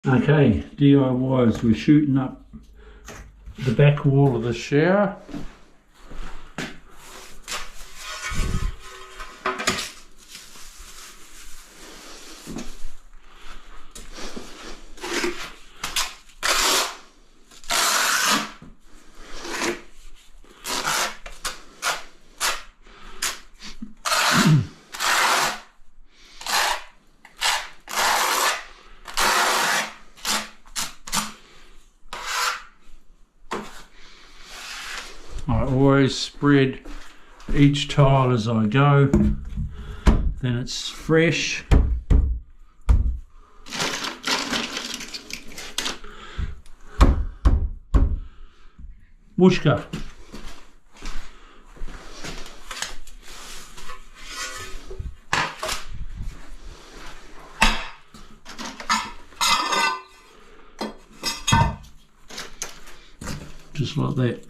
Okay, DIYs, we're shooting up the back wall of the shower. I always spread each tile as I go, then it's fresh. Whooshka. Just like that.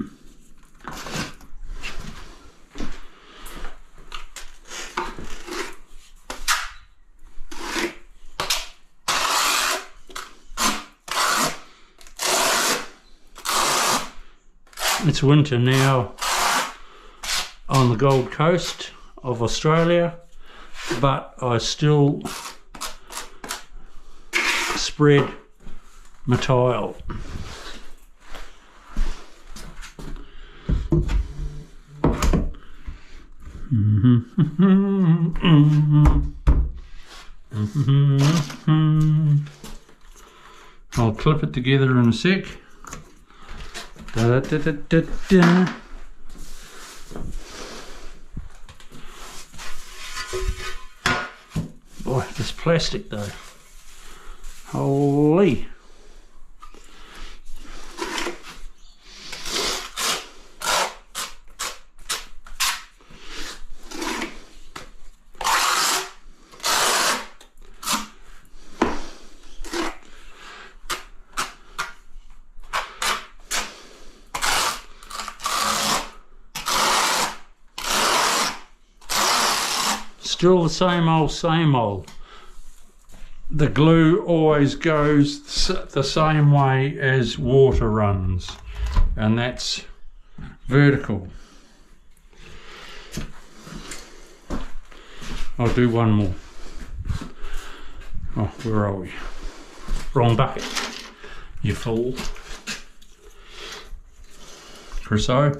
It's winter now on the Gold Coast of Australia, but I still spread my tile. I'll clip it together in a sec. Da, da, da, da, da. Boy, this plastic though. Holy. Still the same old, same old. The glue always goes the same way as water runs, and that's vertical. I'll do one more. Oh, where are we? Wrong bucket, you fool. Crusoe.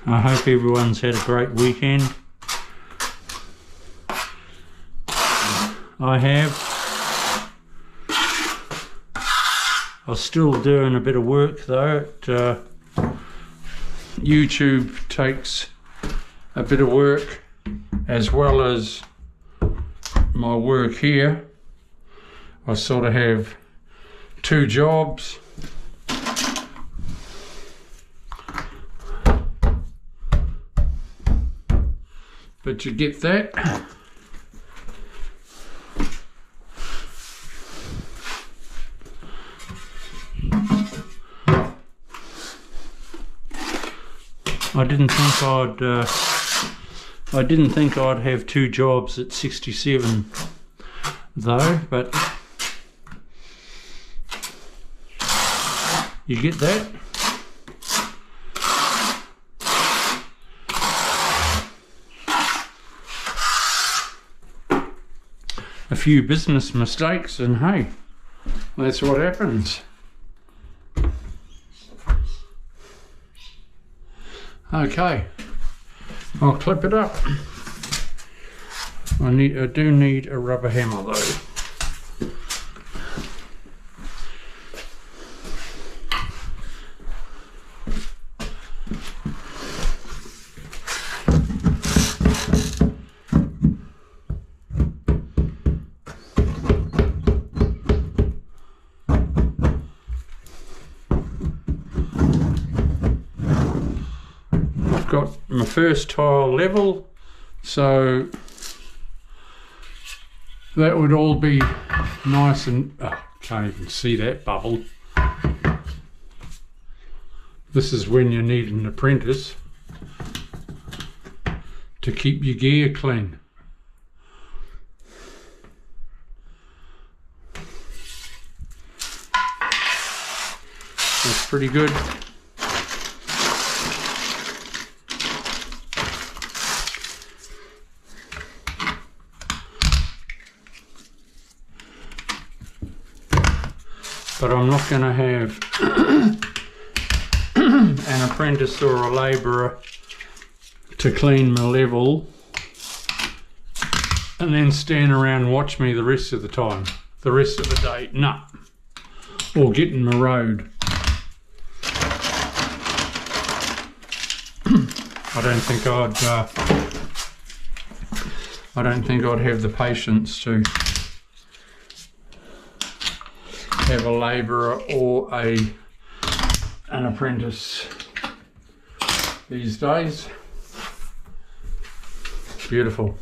I hope everyone's had a great weekend. I have. I'm still doing a bit of work though. YouTube takes a bit of work as well as my work here. I sort of have two jobs. But you get that. I didn't think I'd have two jobs at 67 though, but you get that. A few business mistakes, and hey, that's what happens. Okay, I'll clip it up. I do need a rubber hammer though. I've got my first tile level, so that would all be nice and can't even see that bubble. This is when you need an apprentice to keep your gear clean. That's pretty good. But I'm not going to have an apprentice or a labourer to clean my level and then stand around and watch me the rest of the time, the rest of the day. No. Or get in my road. I don't think I'd have the patience to have a labourer or an apprentice these days. Beautiful.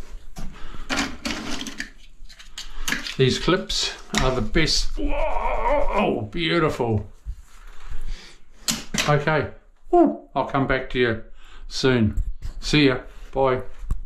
These clips are the best. Whoa, beautiful. Okay, I'll come back to you soon. See ya. Bye.